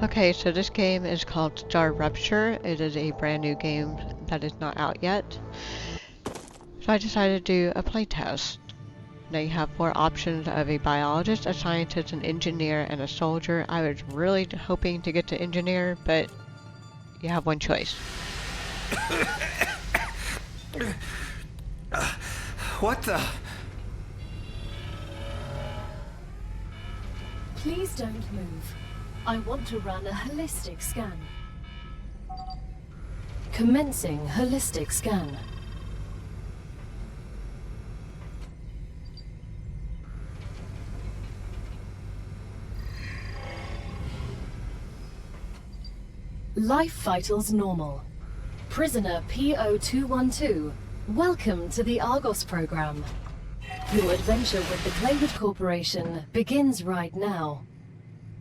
Okay, so this game is called Starrupture. It is a brand new game that is not out yet. So I decided to do a playtest. Now you have four options of a biologist, a scientist, an engineer, and a soldier. I was really hoping to get to engineer, but you have one choice. What the? Please don't move. I want to run a holistic scan. Commencing holistic scan. Life vitals normal. Prisoner PO212, welcome to the Argos program. Your adventure with the Claywood Corporation begins right now.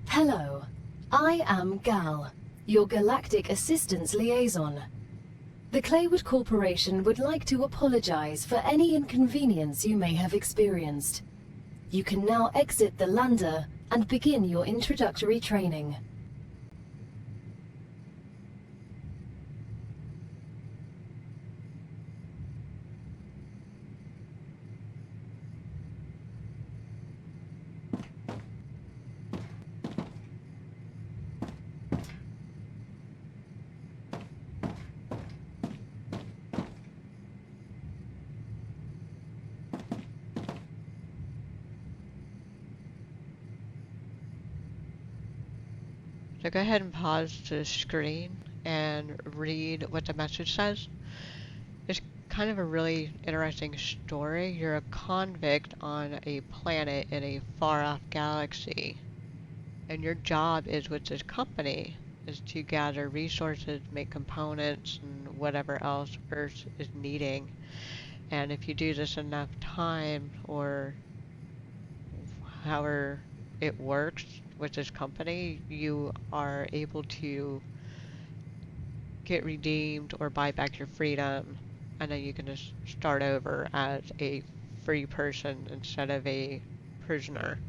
Hello, I am Gal, your Galactic Assistance Liaison. The Claywood Corporation would like to apologize for any inconvenience you may have experienced. You can now exit the lander and begin your introductory training. So go ahead and pause the screen and read what the message says. It's kind of a really interesting story. You're a convict on a planet in a far-off galaxy, and your job is with this company is to gather resources, make components, and whatever else Earth is needing. And if you do this enough time, or however it works with this company, you are able to get redeemed or buy back your freedom, and then you can just start over as a free person instead of a prisoner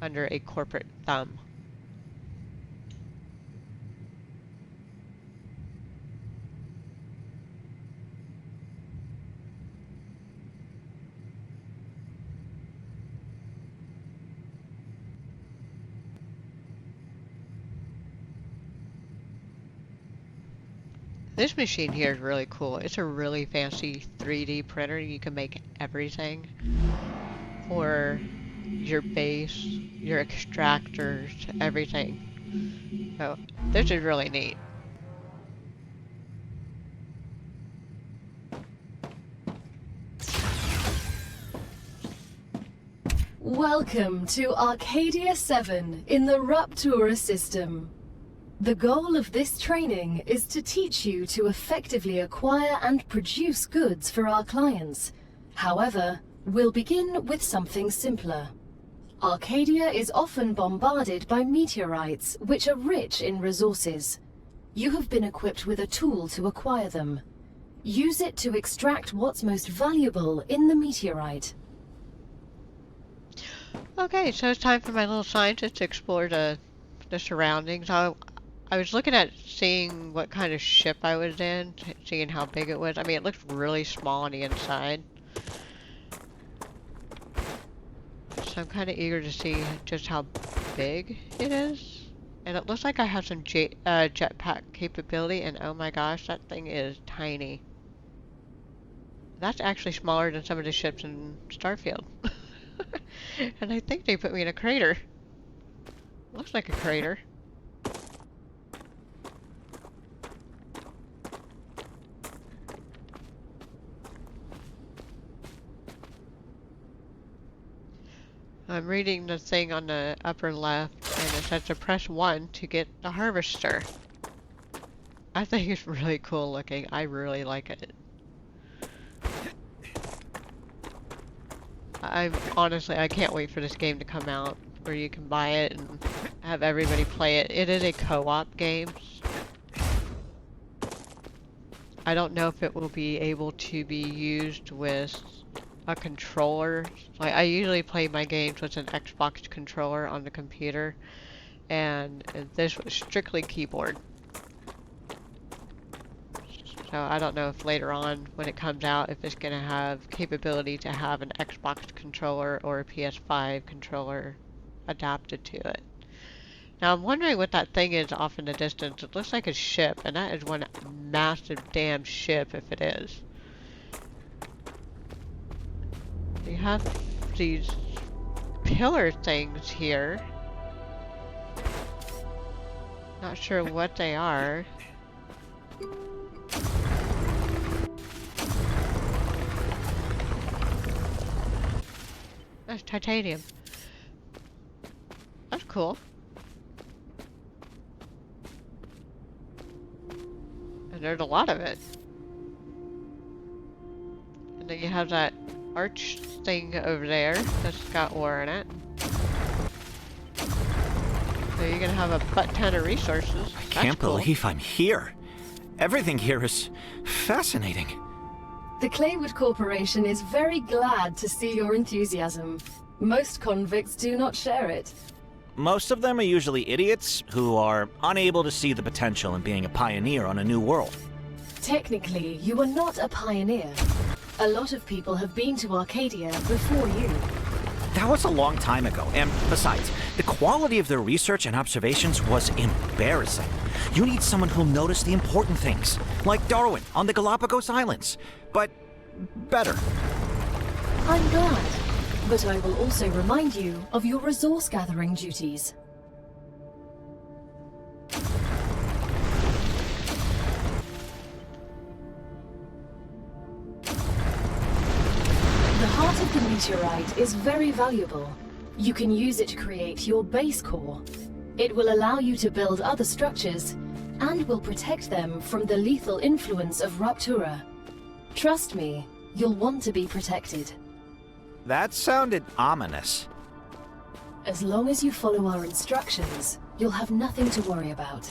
under a corporate thumb. This machine here is really cool. It's a really fancy 3D printer. You can make everything for your base, your extractors, everything. So this is really neat. Welcome to Arcadia 7 in the Raptura system. The goal of this training is to teach you to effectively acquire and produce goods for our clients. However, we'll begin with something simpler. Arcadia is often bombarded by meteorites, which are rich in resources. You have been equipped with a tool to acquire them. Use it to extract what's most valuable in the meteorite. Okay, so it's time for my little scientist to explore the surroundings. I was looking at seeing what kind of ship I was in, seeing how big it was. I mean, it looks really small on the inside. So I'm kind of eager to see just how big it is. And it looks like I have some jetpack capability, and oh my gosh, that thing is tiny. That's actually smaller than some of the ships in Starfield. And I think they put me in a crater. Looks like a crater. I'm reading the thing on the upper left, and it says to press 1 to get the harvester. I think it's really cool looking. I really like it. Honestly, I can't wait for this game to come out, where you can buy it and have everybody play it. It is a co-op game. I don't know if it will be able to be used with a controller. Like, I usually play my games with an Xbox controller on the computer, and this was strictly keyboard. So I don't know if later on when it comes out if it's going to have capability to have an Xbox controller or a PS5 controller adapted to it. Now I'm wondering what that thing is off in the distance. It looks like a ship, and that is one massive damn ship if it is. You have these pillar things here. Not sure what they are. That's titanium. That's cool. And there's a lot of it. And then you have that arch thing over there that's got ore in it. So you're gonna have a butt ton of resources. I can't believe I'm here. Everything here is fascinating. The Claywood Corporation is very glad to see your enthusiasm. Most convicts do not share it. Most of them are usually idiots who are unable to see the potential in being a pioneer on a new world. Technically, you are not a pioneer. A lot of people have been to Arcadia before you. That was a long time ago, and besides, the quality of their research and observations was embarrassing. You need someone who'll notice the important things, like Darwin on the Galapagos Islands, but better. I'm glad, but I will also remind you of your resource gathering duties. The heart of the meteorite is very valuable. You can use it to create your base core. It will allow you to build other structures and will protect them from the lethal influence of Raptura. Trust me, you'll want to be protected. That sounded ominous. As long as you follow our instructions, you'll have nothing to worry about.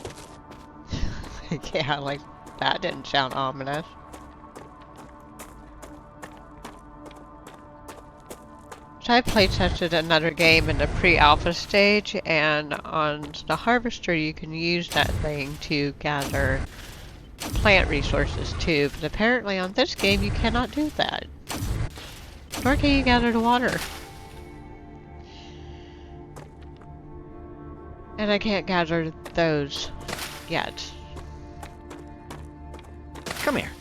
Yeah, like, that didn't sound ominous. So I playtested another game in the pre-alpha stage, and on the harvester you can use that thing to gather plant resources too, but apparently on this game you cannot do that. Nor can you gather the water. And I can't gather those yet. Come here.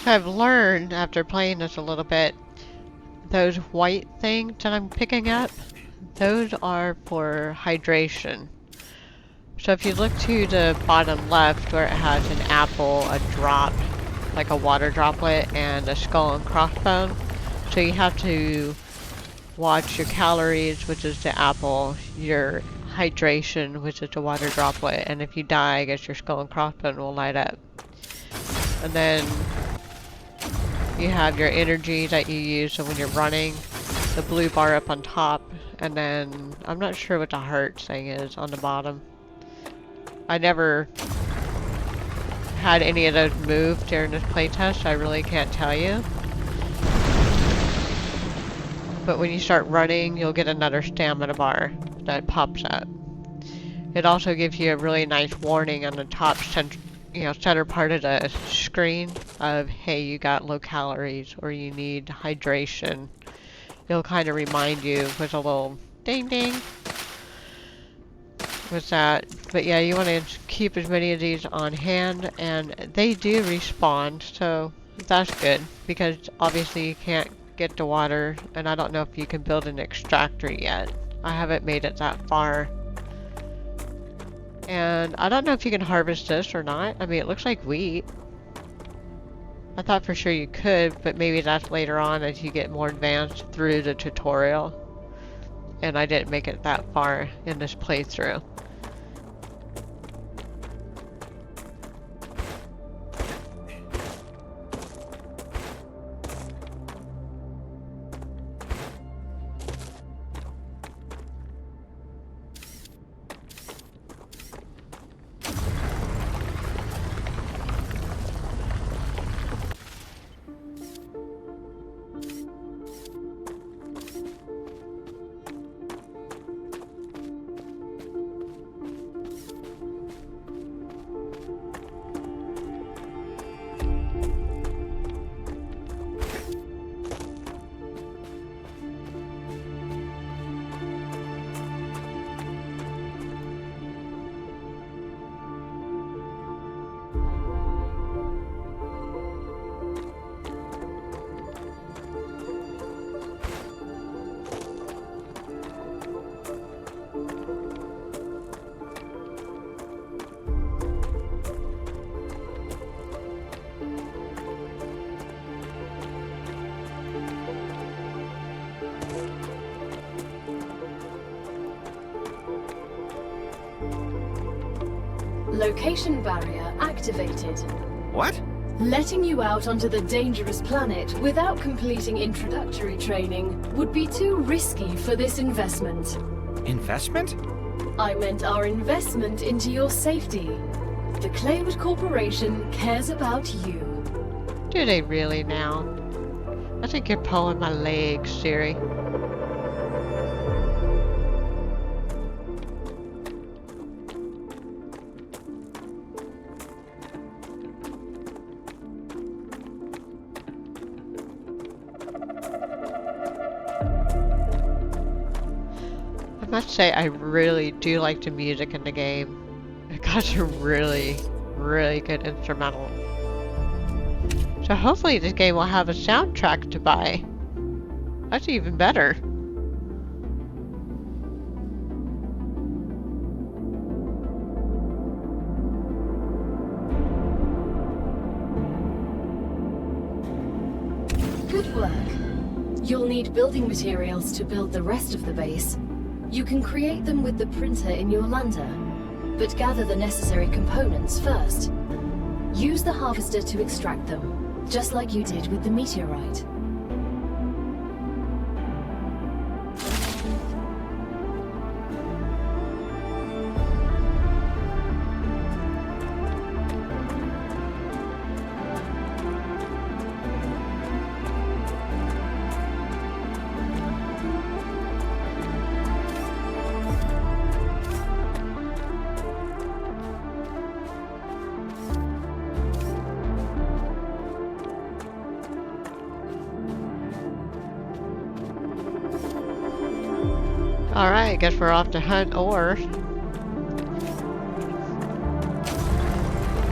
I've learned after playing this a little bit, those white things that I'm picking up, those are for hydration. So if you look to the bottom left where it has an apple, a drop, like a water droplet, and a skull and crossbone, so you have to watch your calories, which is the apple, your hydration, which is the water droplet, and if you die, I guess your skull and crossbone will light up. And then you have your energy that you use, so when you're running, the blue bar up on top, and then I'm not sure what the heart thing is on the bottom. I never had any of those move during this playtest, I really can't tell you. But when you start running, you'll get another stamina bar that pops up. It also gives you a really nice warning on the top center part of the screen of, hey, you got low calories or you need hydration. It'll kind of remind you with a little ding ding with that. But yeah, you want to keep as many of these on hand, and they do respawn, so that's good because obviously you can't get the water, and I don't know if you can build an extractor yet. I haven't made it that far. And I don't know if you can harvest this or not. I mean, it looks like wheat. I thought for sure you could, but maybe that's later on as you get more advanced through the tutorial. And I didn't make it that far in this playthrough. Location barrier activated. What? Letting you out onto the dangerous planet without completing introductory training would be too risky for this investment. Investment? I meant our investment into your safety. The Claywood Corporation cares about you. Do they really now? I think you're pulling my leg, Siri. I must say, I really do like the music in the game. It got a really, really good instrumental. So hopefully this game will have a soundtrack to buy. That's even better. Good work. You'll need building materials to build the rest of the base. You can create them with the printer in your lander, but gather the necessary components first. Use the harvester to extract them, just like you did with the meteorite. Alright, I guess we're off to hunt ore.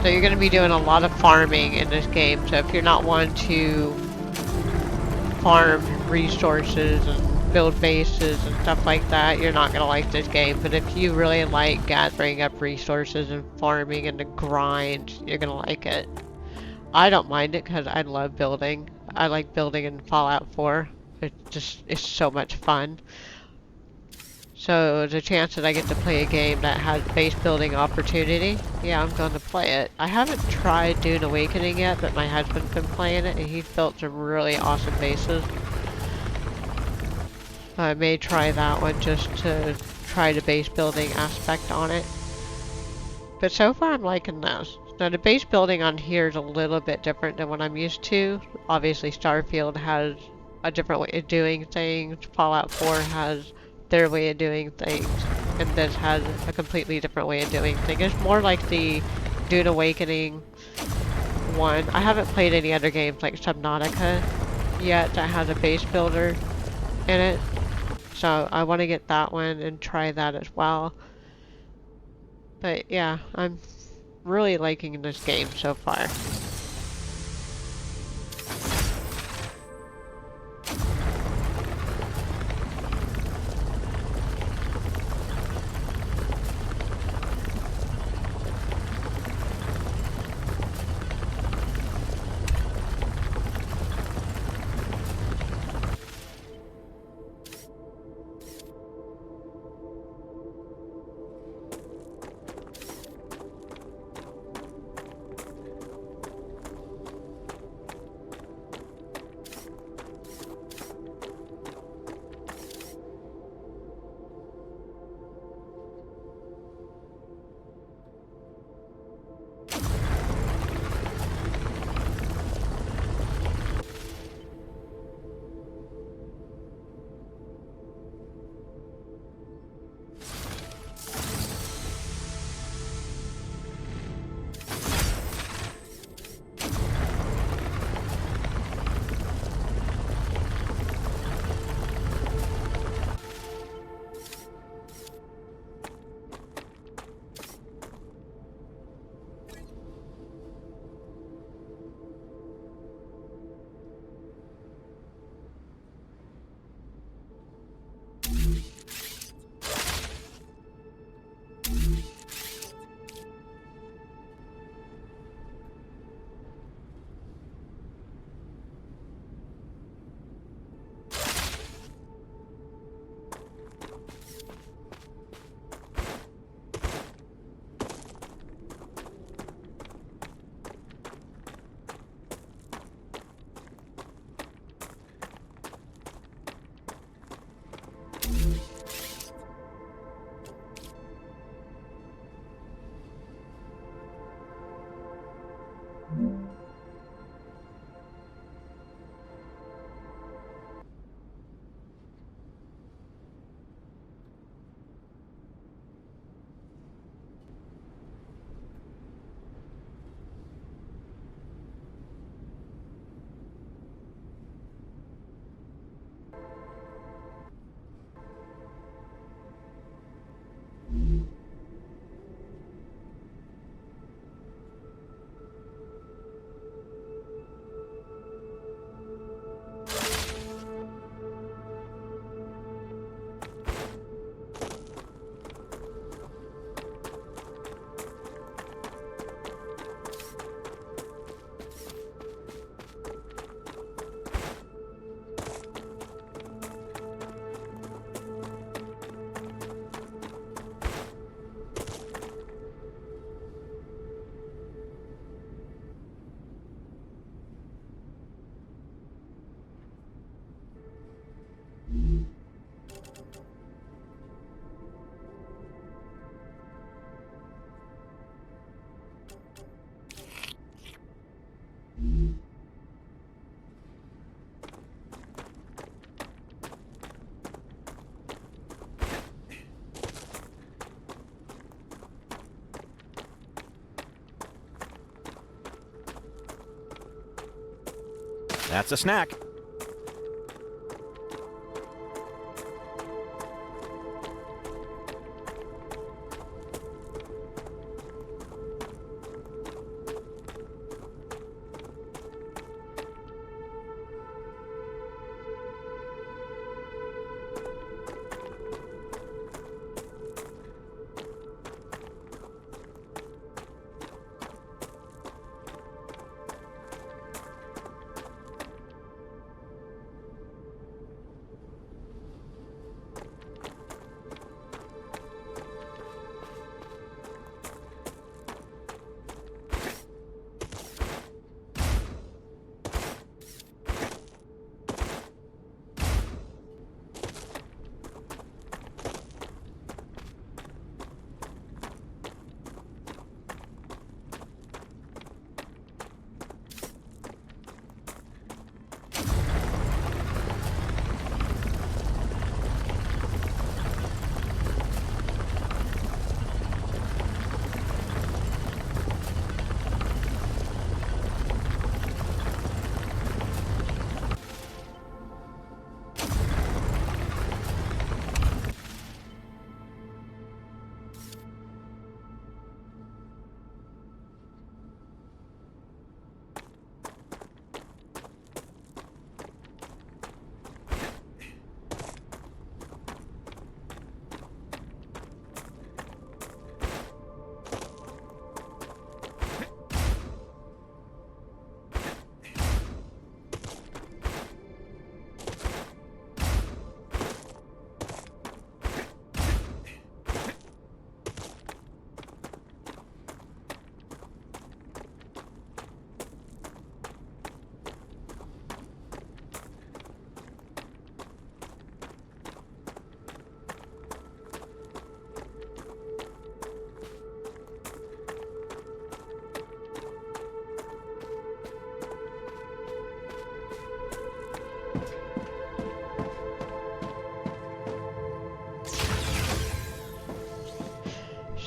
So you're going to be doing a lot of farming in this game, so if you're not one to farm resources and build bases and stuff like that, you're not going to like this game. But if you really like gathering up resources and farming and the grind, you're going to like it. I don't mind it because I love building. I like building in Fallout 4. It's so much fun. So the chance that I get to play a game that has base building opportunity, yeah, I'm going to play it. I haven't tried Dune Awakening yet, but my husband's been playing it and he's built some really awesome bases. I may try that one just to try the base building aspect on it. But so far I'm liking this. Now the base building on here is a little bit different than what I'm used to. Obviously Starfield has a different way of doing things. Fallout 4 has their way of doing things, and this has a completely different way of doing things. It's more like the Dune Awakening one. I haven't played any other games like Subnautica yet that has a base builder in it, so I want to get that one and try that as well. But yeah, I'm really liking this game so far. That's a snack.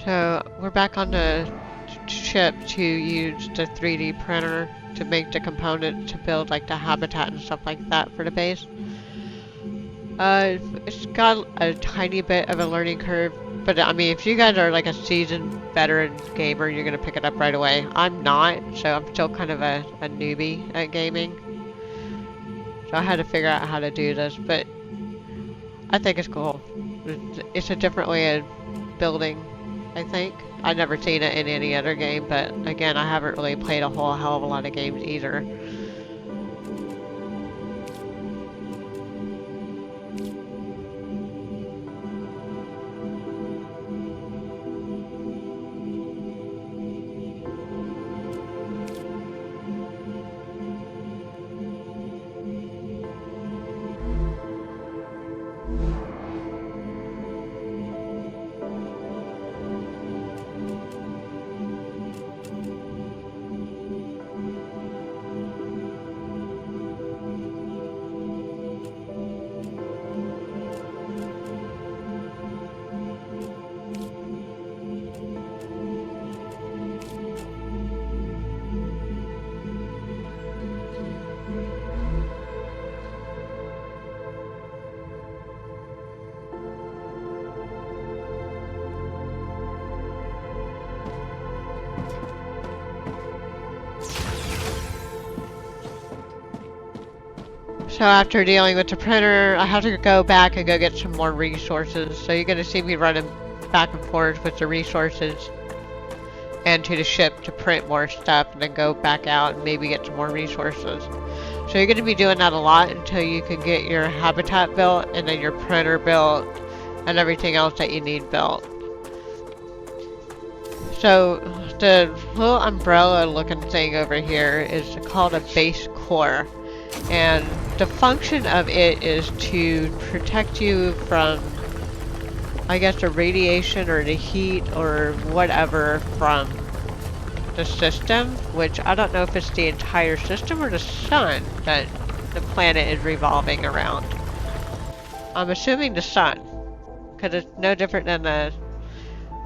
So we're back on the ship to use the 3D printer to make the component to build like the habitat and stuff like that for the base. It's got a tiny bit of a learning curve, but I mean, if you guys are like a seasoned veteran gamer, you're gonna pick it up right away. I'm not, so I'm still kind of a newbie at gaming. So I had to figure out how to do this, but I think it's cool. It's a different way of building, I think. I've never seen it in any other game, but again, I haven't really played a whole hell of a lot of games either. So after dealing with the printer, I have to go back and go get some more resources. So you're going to see me running back and forth with the resources and to the ship to print more stuff and then go back out and maybe get some more resources. So you're going to be doing that a lot until you can get your habitat built and then your printer built and everything else that you need built. So the little umbrella looking thing over here is called a base core, and the function of it is to protect you from, I guess, the radiation or the heat or whatever from the system, which I don't know if it's the entire system or the sun that the planet is revolving around. I'm assuming the sun, because it's no different than the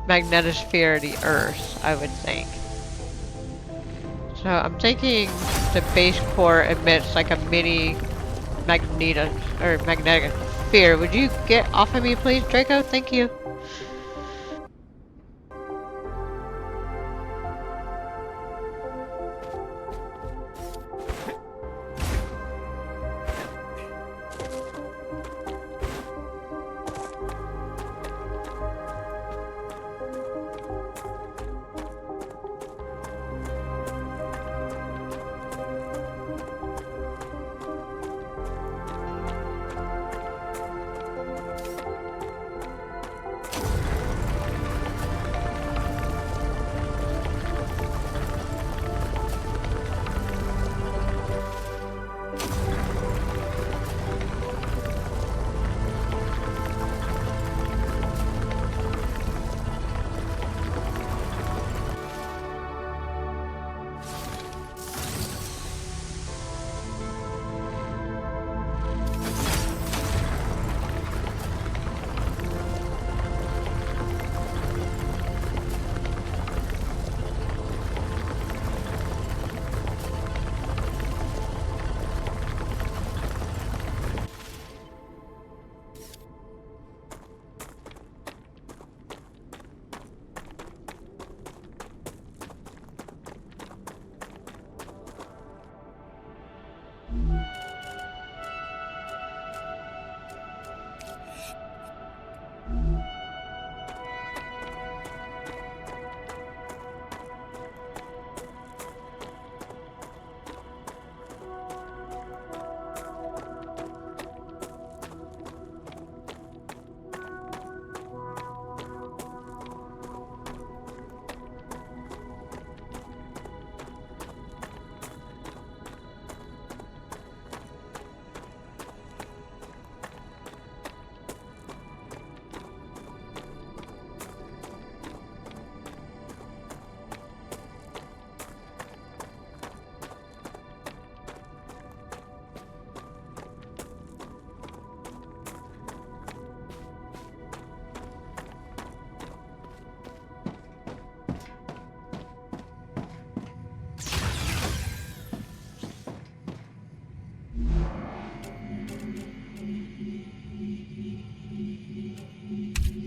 magnetosphere of the Earth, I would think. So I'm thinking the base core emits like a mini magnetic sphere. Would you get off of me, please, Draco? Thank you.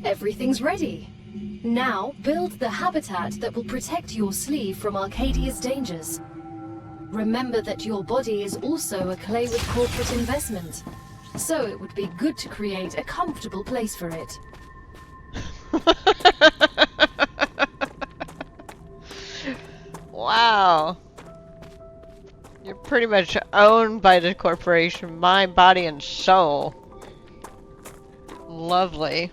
Everything's ready. Now, build the habitat that will protect your sleeve from Arcadia's dangers. Remember that your body is also a Claywood corporate investment, so it would be good to create a comfortable place for it. Wow. You're pretty much owned by the corporation, mind, body, and soul. Lovely.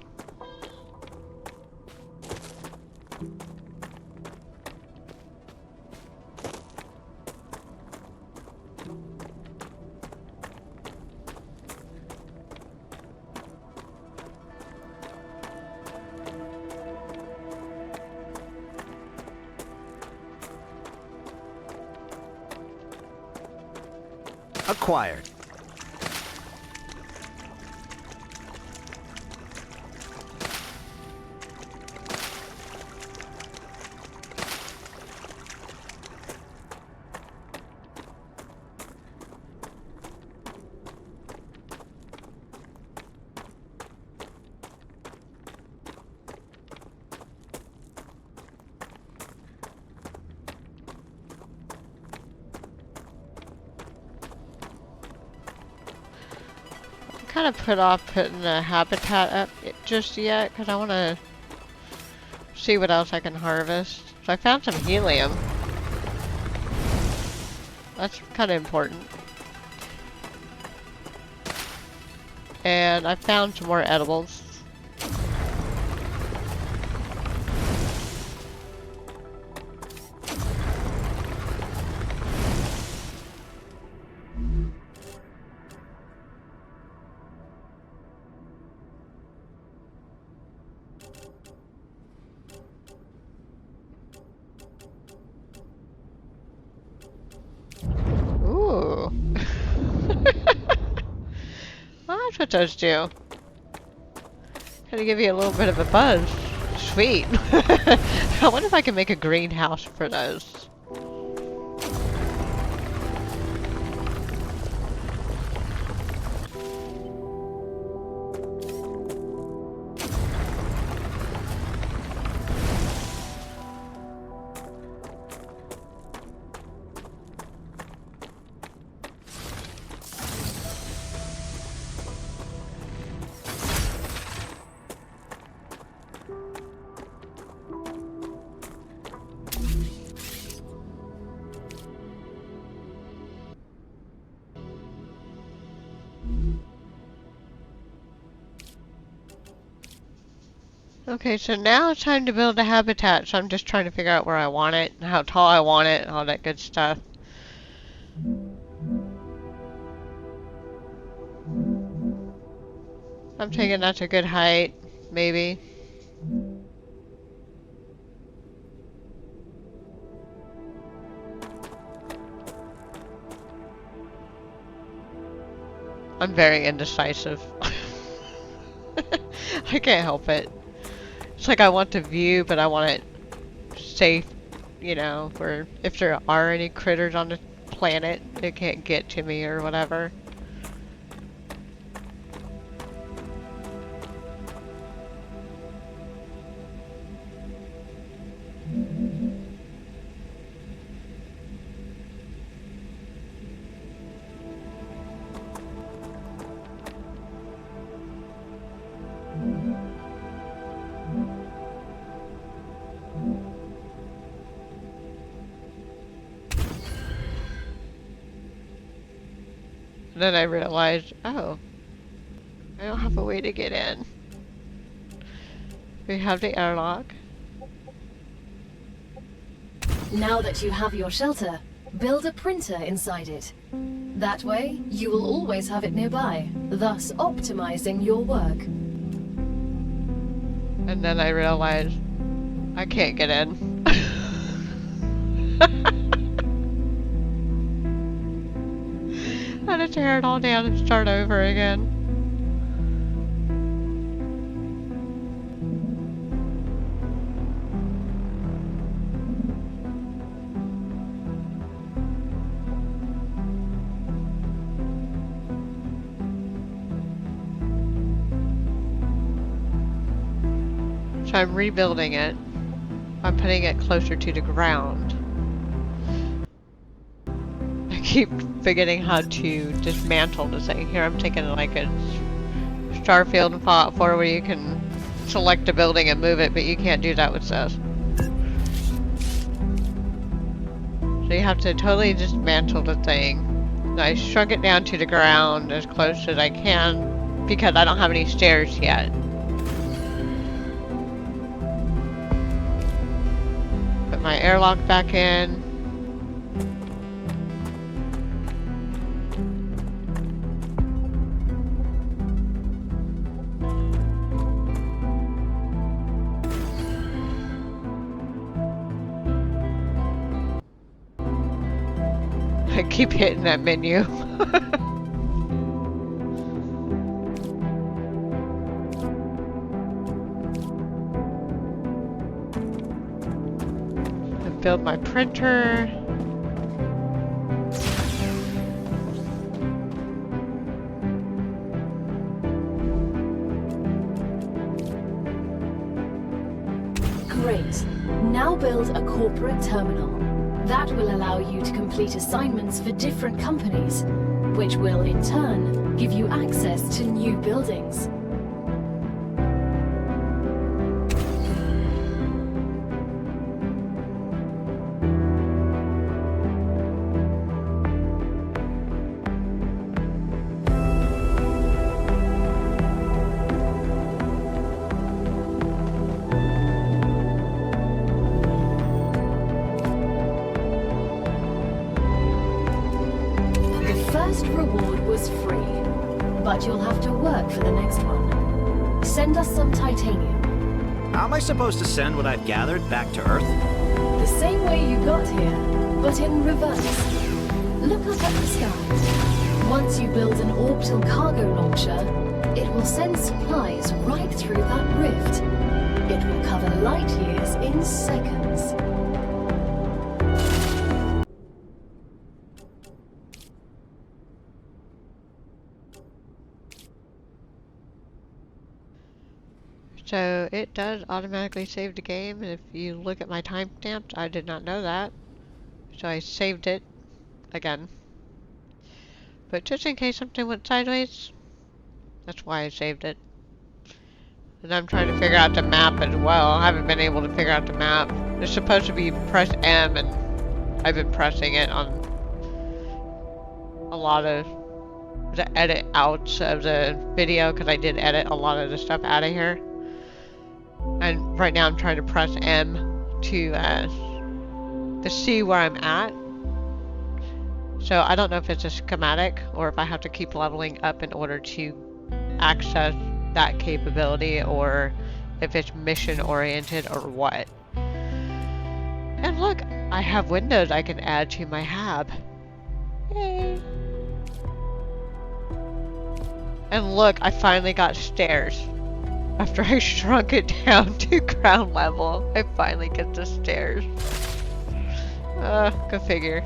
Acquired. kind of put off putting the habitat up just yet because I want to see what else I can harvest. So I found some helium. That's kind of important. And I found some more edibles. Ooh. Well, that's what those do. Kind of give you a little bit of a buzz. Sweet. I wonder if I can make a greenhouse for those. Okay, so now it's time to build a habitat, so I'm just trying to figure out where I want it, and how tall I want it, and all that good stuff. I'm thinking that's a good height, maybe. I'm very indecisive. I can't help it. It's like I want the view, but I want it safe, you know, where if there are any critters on the planet, they can't get to me or whatever. Then I realized, oh, I don't have a way to get in. We have the airlock. Now that you have your shelter, build a printer inside it. That way, you will always have it nearby, thus optimizing your work. And then I realized I can't get in. I had to tear it all down and start over again. So I'm rebuilding it. I'm putting it closer to the ground. I keep forgetting how to dismantle the thing. Here I'm taking like a Starfield and Fallout 4 where you can select a building and move it, but you can't do that with this. So you have to totally dismantle the thing. And I shrunk it down to the ground as close as I can because I don't have any stairs yet. Put my airlock back in. I keep hitting that menu. Build my printer. Great. Now build a corporate terminal. That will allow you to complete assignments for different companies, which will in turn give you access to new buildings. First reward was free, but you'll have to work for the next one. Send us some titanium. How am I supposed to send what I've gathered back to Earth? The same way you got here, but in reverse. Look up at the sky. Once you build an orbital cargo launcher, it will send supplies right through that rift. It will cover light years in seconds. So it does automatically save the game, and if you look at my timestamps, I did not know that. So I saved it again. But just in case something went sideways, that's why I saved it. And I'm trying to figure out the map as well. I haven't been able to figure out the map. It's supposed to be press M, and I've been pressing it on a lot of the edit outs of the video, because I did edit a lot of the stuff out of here. And right now I'm trying to press M to see where I'm at. So I don't know if it's a schematic or if I have to keep leveling up in order to access that capability, or if it's mission oriented or what. And look, I have windows I can add to my hab. Yay! And look, I finally got stairs. After I shrunk it down to ground level, I finally get the stairs. Go figure.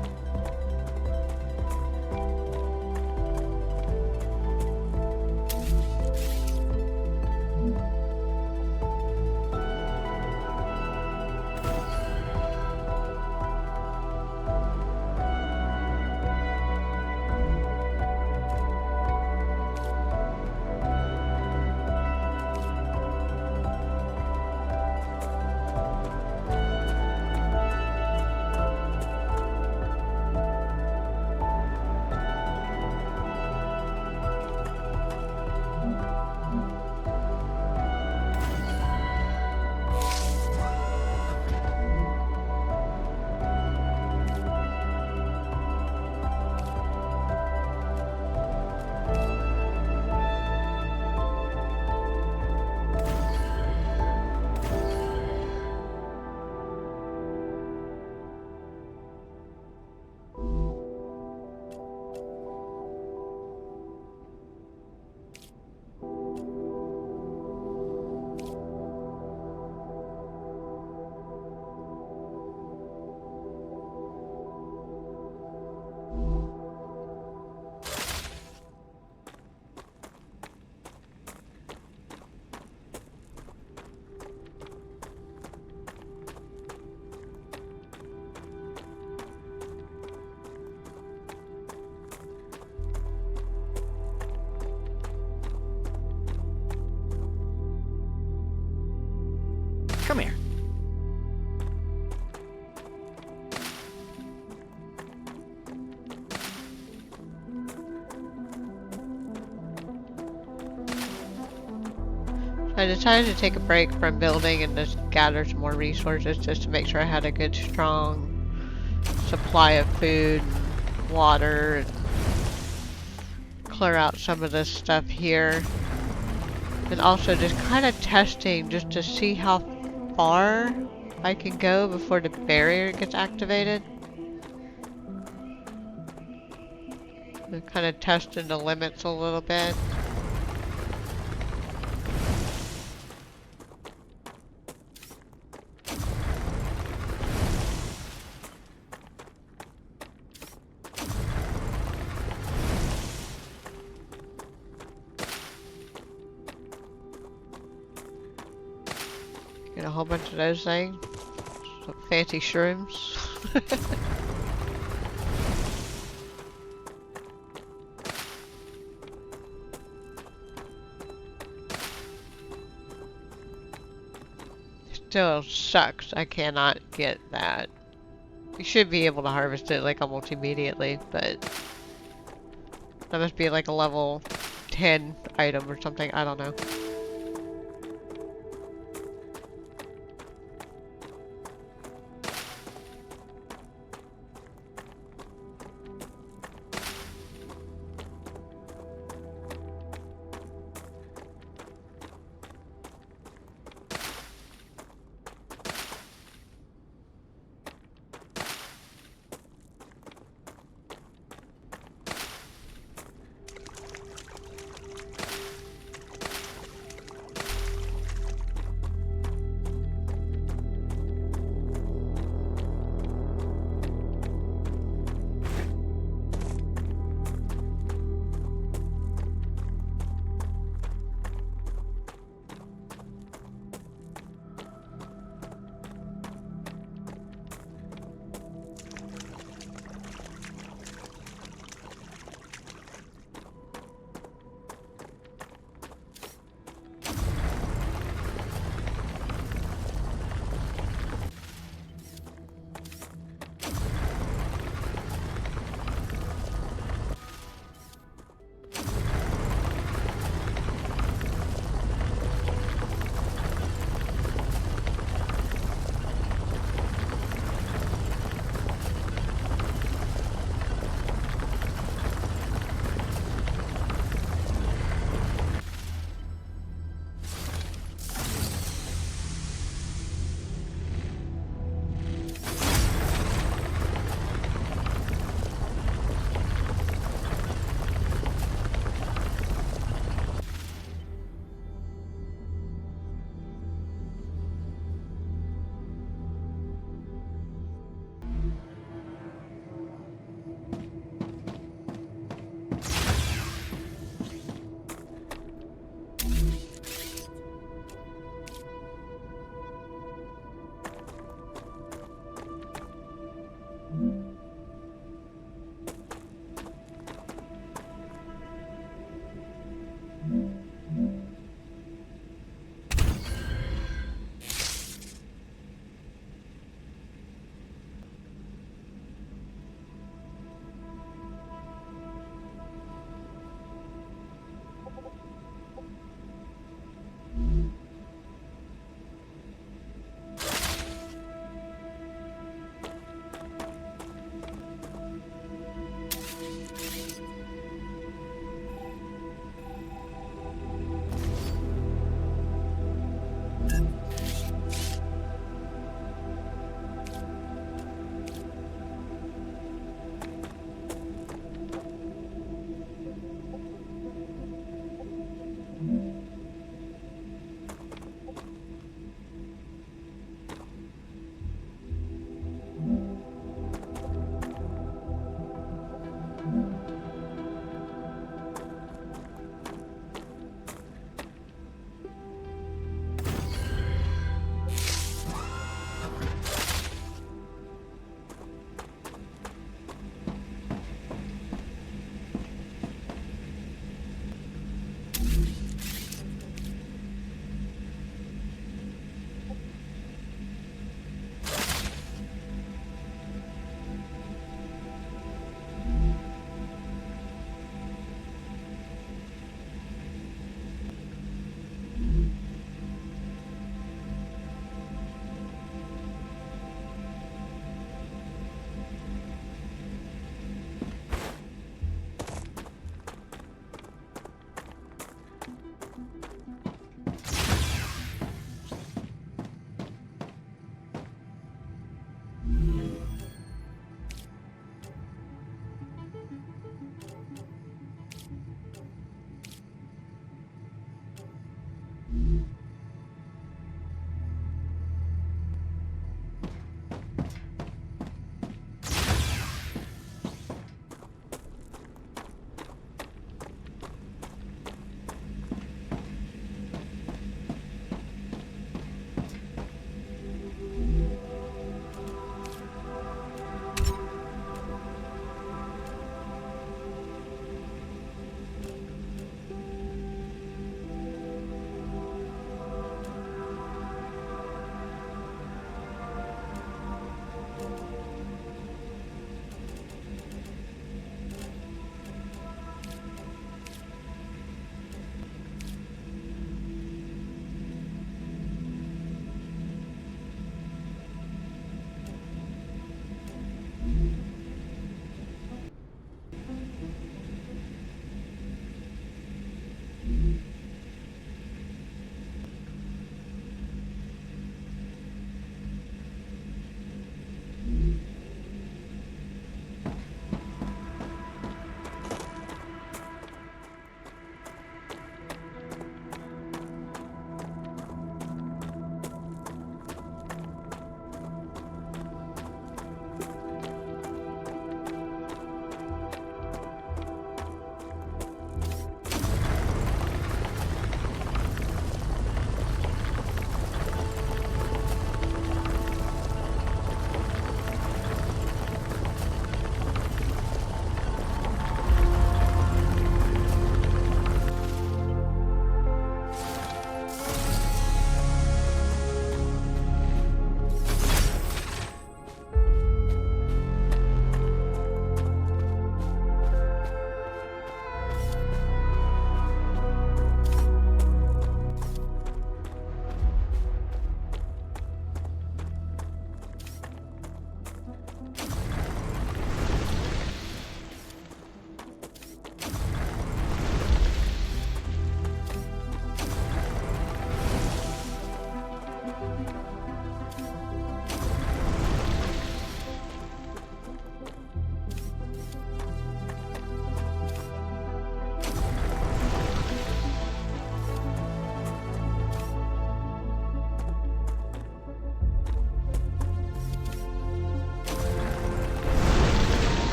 Come here. I decided to take a break from building and just gather some more resources just to make sure I had a good strong supply of food and water, and clear out some of this stuff here. And also just kind of testing just to see how far I can go before the barrier gets activated. I'm kind of testing the limits a little bit. Get a whole bunch of those things. Some fancy shrooms. still sucks. I cannot get that. You should be able to harvest it like almost immediately, but that must be like a level 10 item or something. I don't know.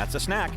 That's a snack.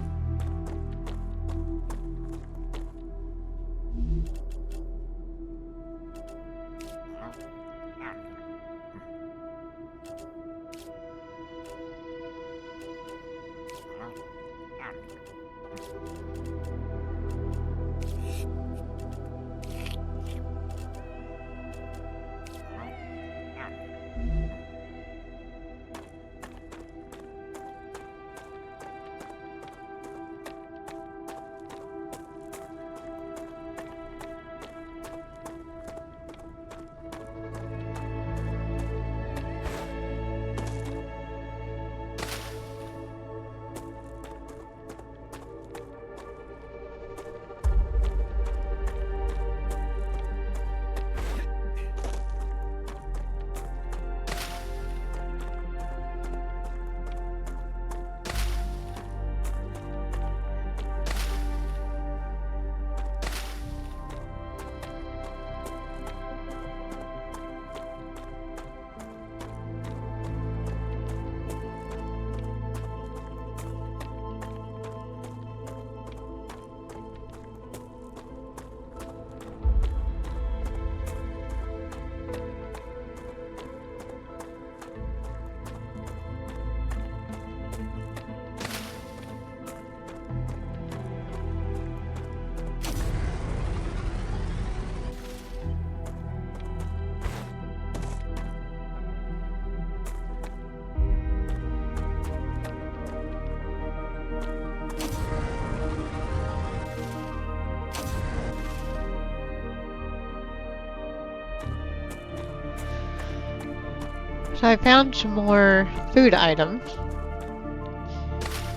So I found some more food items.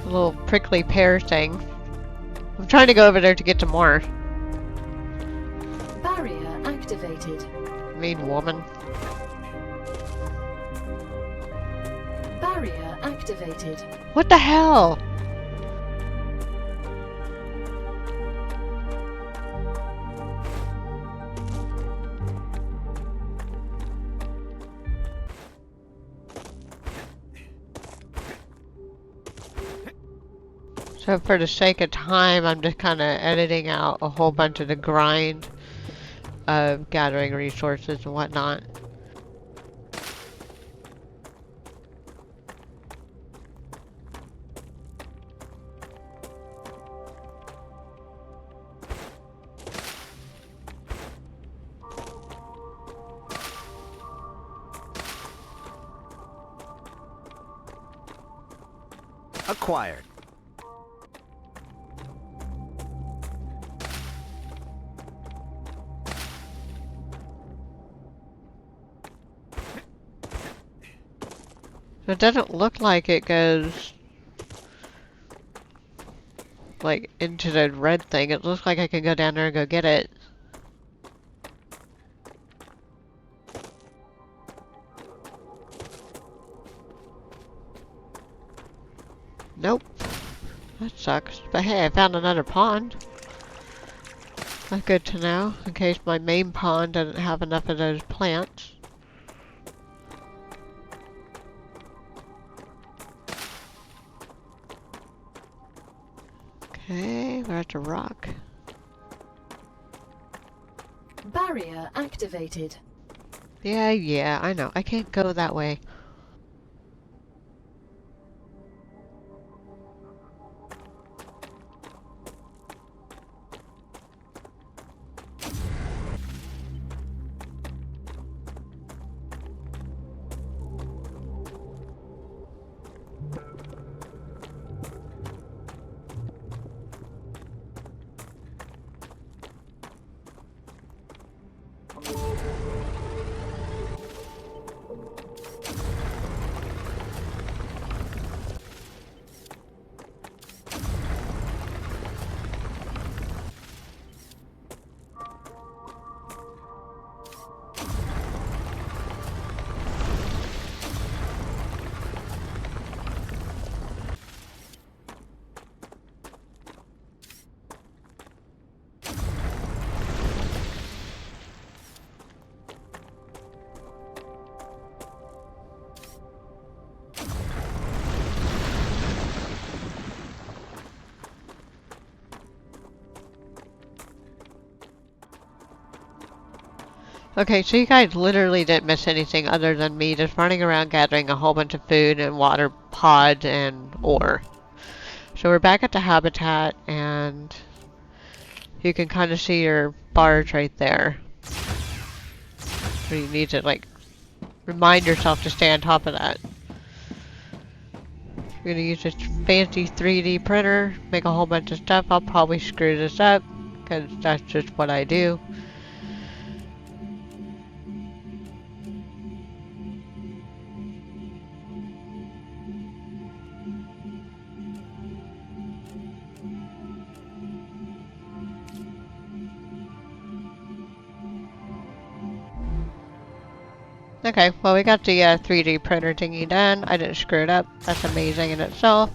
A little prickly pear thing. I'm trying to go over there to get some more. Barrier activated. Mean woman. Barrier activated. What the hell? So for the sake of time, I'm just kind of editing out a whole bunch of the grind of gathering resources and whatnot. Acquired. It doesn't look like it goes like into the red thing. It looks like I can go down there and go get it. Nope. That sucks. But hey, I found another pond. That's good to know, in case my main pond doesn't have enough of those plants. Okay, we're at the rock. Barrier activated. Yeah, I know. I can't go that way. Okay, so you guys literally didn't miss anything other than me just running around gathering a whole bunch of food and water pods and ore. So we're back at the habitat, and you can kind of see your bars right there. So you need to, like, remind yourself to stay on top of that. You're gonna use this fancy 3D printer, make a whole bunch of stuff. I'll probably screw this up, because that's just what I do. Okay, well we got the 3D printer thingy done. I didn't screw it up. That's amazing in itself.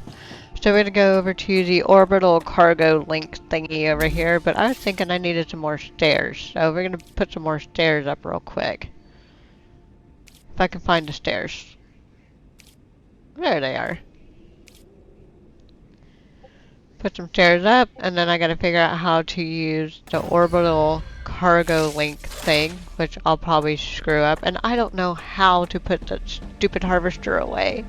So we're gonna go over to the orbital cargo link thingy over here, but I was thinking I needed some more stairs. So we're gonna put some more stairs up real quick. If I can find the stairs. There they are. Put some stairs up, and then I gotta figure out how to use the orbital cargo link thing, which I'll probably screw up. And I don't know how to put the stupid harvester away.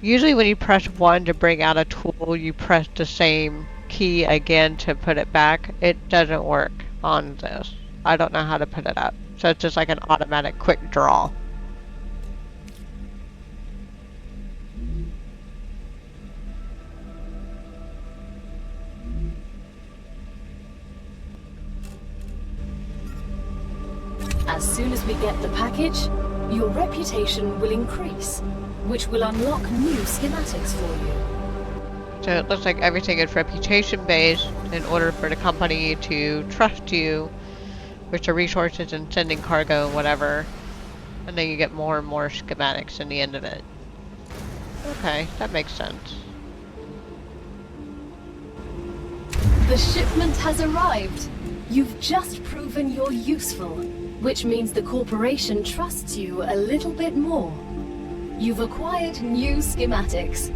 Usually when you press 1 to bring out a tool, you press the same key again to put it back. It doesn't work on this. I don't know how to put it up. So it's just like an automatic quick draw. As soon as we get the package, your reputation will increase, which will unlock new schematics for you. So it looks like everything is reputation based in order for the company to trust you with the resources and sending cargo and whatever. And then you get more and more schematics in the end of it. Okay, that makes sense. The shipment has arrived. You've just proven you're useful, which means the corporation trusts you a little bit more. You've acquired new schematics.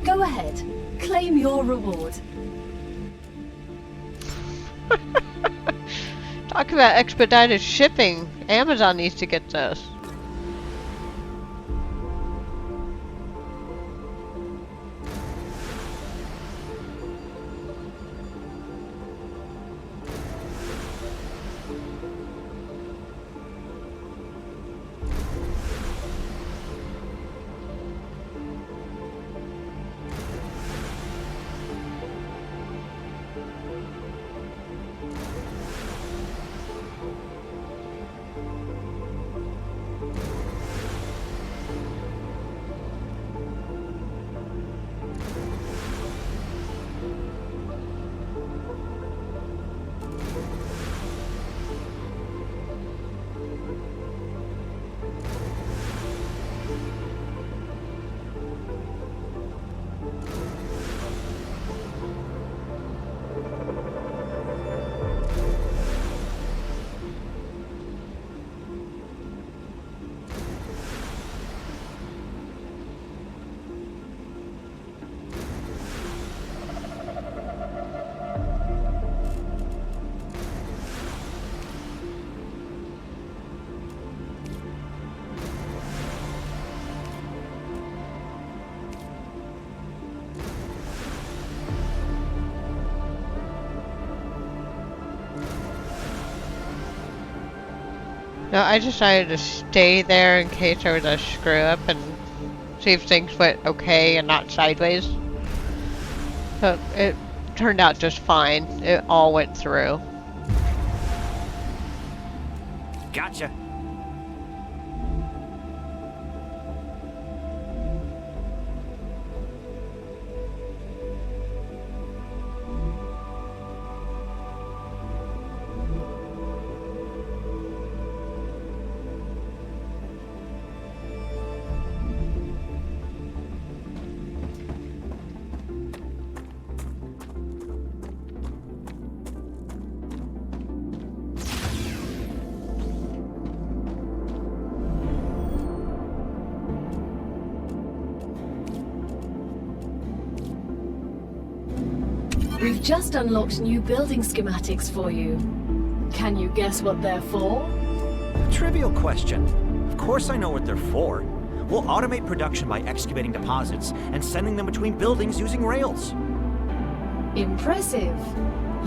Go ahead, claim your reward. Talk about expedited shipping. Amazon needs to get this. No, I decided to stay there in case there was a screw up and see if things went okay and not sideways. So it turned out just fine. It all went through. Gotcha. We've just unlocked new building schematics for you. Can you guess what they're for? Trivial question. Of course I know what they're for. We'll automate production by excavating deposits and sending them between buildings using rails. Impressive.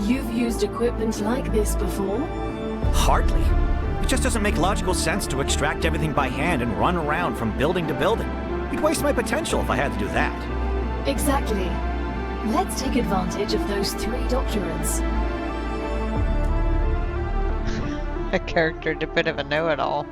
You've used equipment like this before? Hardly. It just doesn't make logical sense to extract everything by hand and run around from building to building. You'd waste my potential if I had to do that. Exactly. Let's take advantage of those 3 doctorates. A character's a bit of a know-it-all.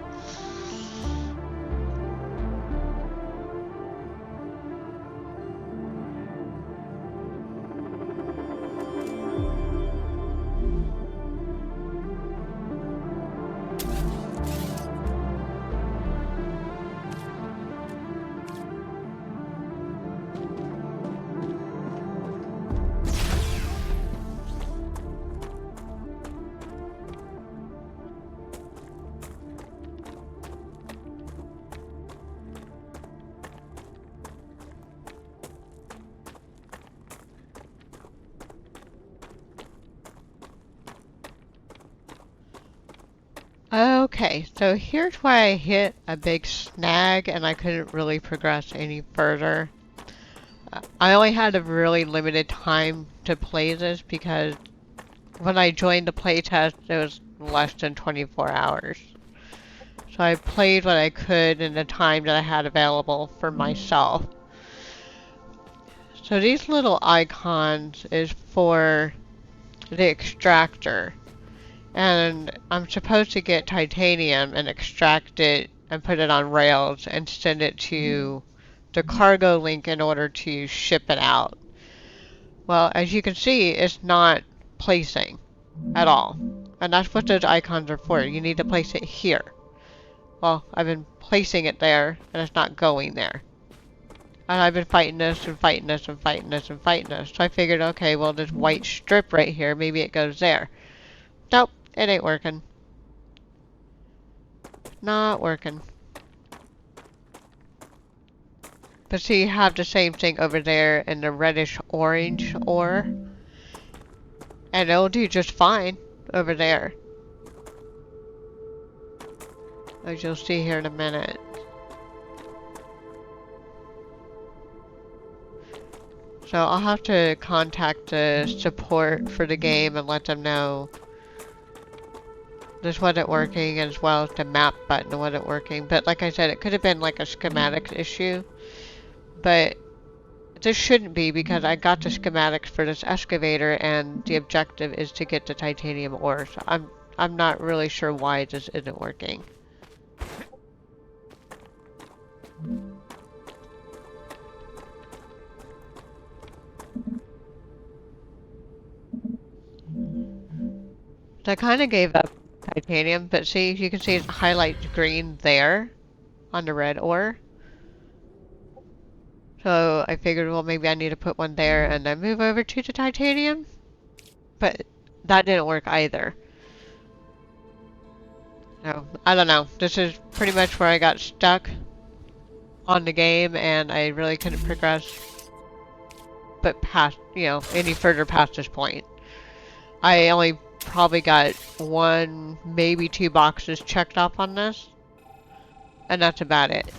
Okay, so here's why I hit a big snag and I couldn't really progress any further. I only had a really limited time to play this because when I joined the playtest, it was less than 24 hours. So I played what I could in the time that I had available for myself. So these little icons is for the extractor. And I'm supposed to get titanium and extract it and put it on rails and send it to the cargo link in order to ship it out. Well, as you can see, it's not placing at all. And that's what those icons are for. You need to place it here. Well, I've been placing it there and it's not going there. And I've been fighting this and fighting this and fighting this and fighting this. So I figured, okay, well, this white strip right here, maybe it goes there. Nope. It ain't working. Not working. But see, you have the same thing over there in the reddish orange ore. And it'll do just fine over there. As you'll see here in a minute. So I'll have to contact the support for the game and let them know this wasn't working, as well as the map button wasn't working. But like I said, it could have been like a schematic issue. But this shouldn't be, because I got the schematics for this excavator and the objective is to get the titanium ore. So I'm not really sure why this isn't working. So I kind of gave up titanium, but see, you can see it highlights green there on the red ore. So I figured, well, maybe I need to put one there and then move over to the titanium. But that didn't work either. So, I don't know. This is pretty much where I got stuck on the game, and I really couldn't progress but past, any further past this point. I only probably got 1, maybe 2 boxes checked off on this, and that's about it.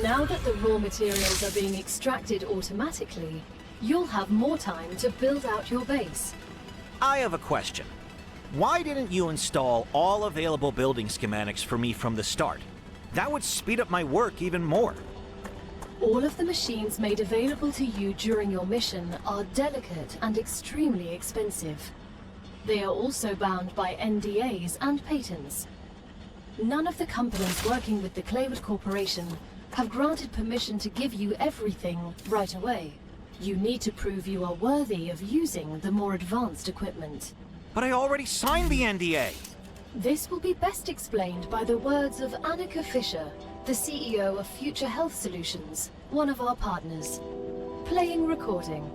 Now that the raw materials are being extracted automatically, you'll have more time to build out your base. I have a question. Why didn't you install all available building schematics for me from the start? That would speed up my work even more. All of the machines made available to you during your mission are delicate and extremely expensive. They are also bound by NDAs and patents. None of the companies working with the Claywood Corporation have granted permission to give you everything right away. You need to prove you are worthy of using the more advanced equipment. But I already signed the NDA. This will be best explained by the words of Annika Fisher, the CEO of Future Health Solutions, one of our partners. Playing recording.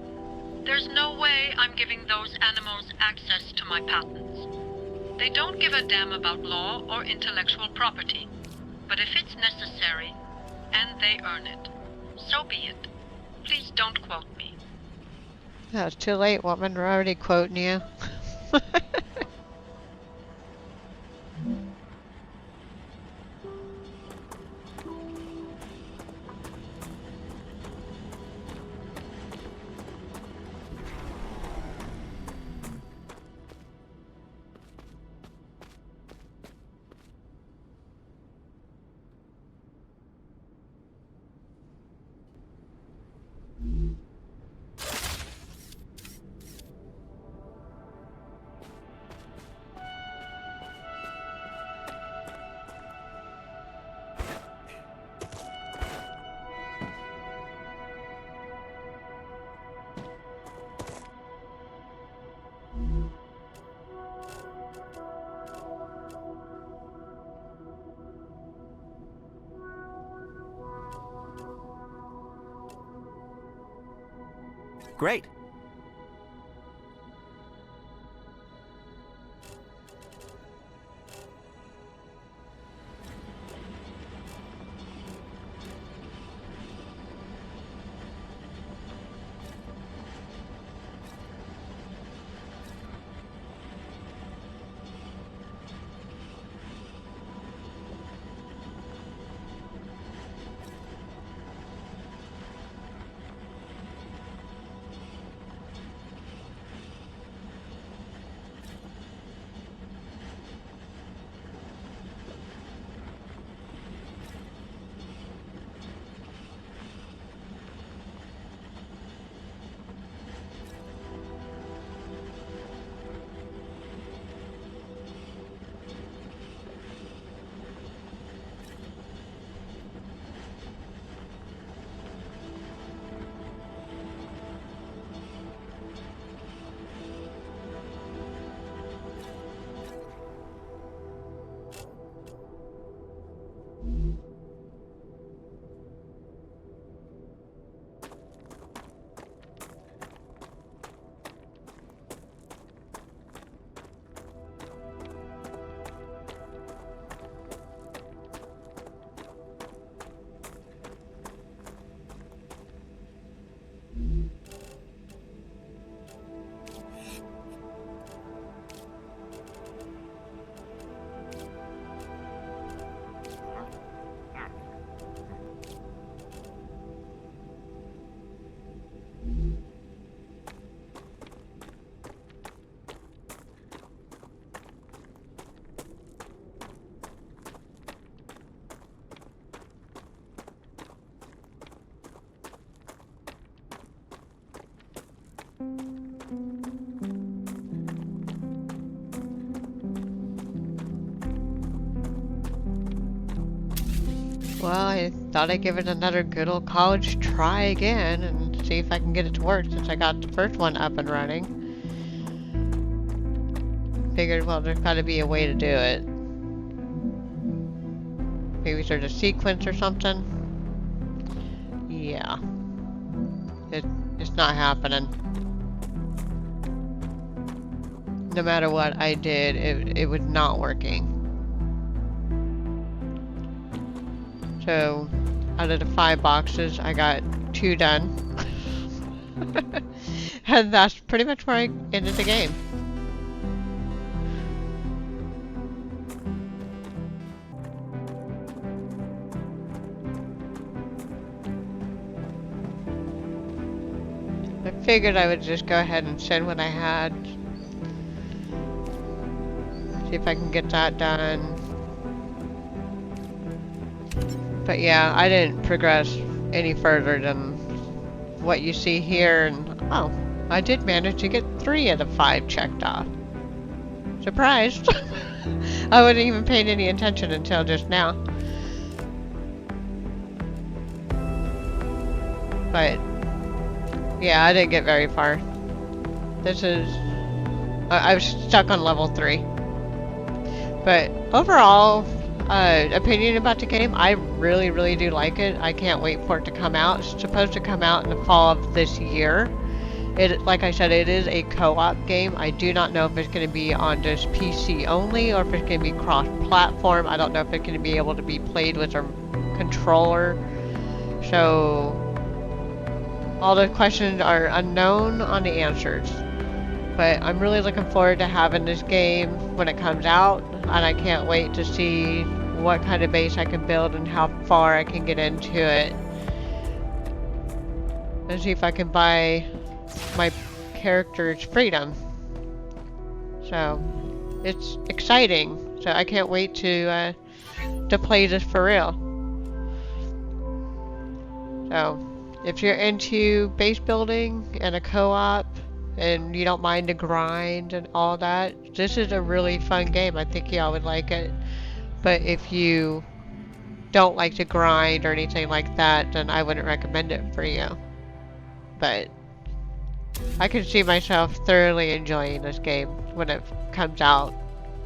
There's no way I'm giving those animals access to my patents. They don't give a damn about law or intellectual property. But if it's necessary, and they earn it, so be it. Please don't quote me. Yeah, it's too late, woman. We're already quoting you. Great. Well, I thought I'd give it another good old college try again and see if I can get it to work since I got the first one up and running. Figured, well, there's gotta be a way to do it. Maybe there's a sequence or something. Yeah. It's not happening. No matter what I did, it was not working. So, out of the 5 boxes, I got 2 done. And that's pretty much where I ended the game. figured I would just go ahead and send what I had. See if I can get that done. But yeah, I didn't progress any further than what you see here, and oh, I did manage to get 3 out of 5 checked off. Surprised! I wasn't even paying any attention until just now. But yeah, I didn't get very far. This is... I was stuck on level 3. But overall, opinion about the game, I really, really do like it. I can't wait for it to come out. It's supposed to come out in the fall of this year. Like I said, it is a co-op game. I do not know if it's going to be on just PC only or if it's going to be cross-platform. I don't know if it's going to be able to be played with a controller. So, all the questions are unknown on the answers. But I'm really looking forward to having this game when it comes out. And I can't wait to see what kind of base I can build and how far I can get into it. And see if I can buy my character's freedom. So it's exciting. So I can't wait to play this for real. So if you're into base building and a co-op and you don't mind the grind and all that, this is a really fun game. I think y'all would like it. But if you don't like to grind or anything like that, then I wouldn't recommend it for you. But I can see myself thoroughly enjoying this game when it comes out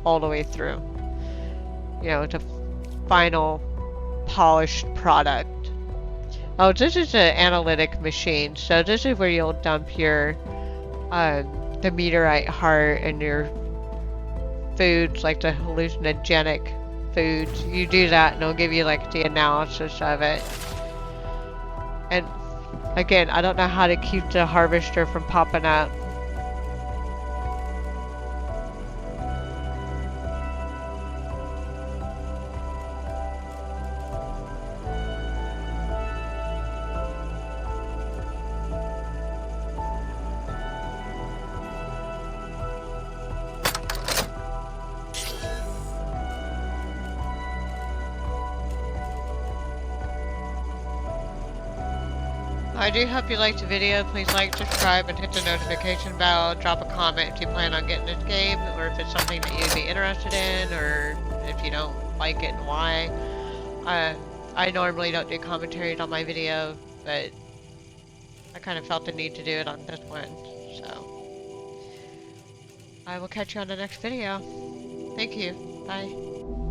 all the way through. You know, it's a final polished product. Oh, this is an analytic machine. So this is where you'll dump your the meteorite heart and your foods, like the hallucinogenic foods. You do that and it'll give you like the analysis of it. And again, I don't know how to keep the harvester from popping up. I do hope you liked the video. Please like, subscribe, and hit the notification bell. Drop a comment if you plan on getting this game, or if it's something that you'd be interested in, or if you don't like it and why. I normally don't do commentaries on my videos, but I kind of felt the need to do it on this one, so. I will catch you on the next video. Thank you. Bye.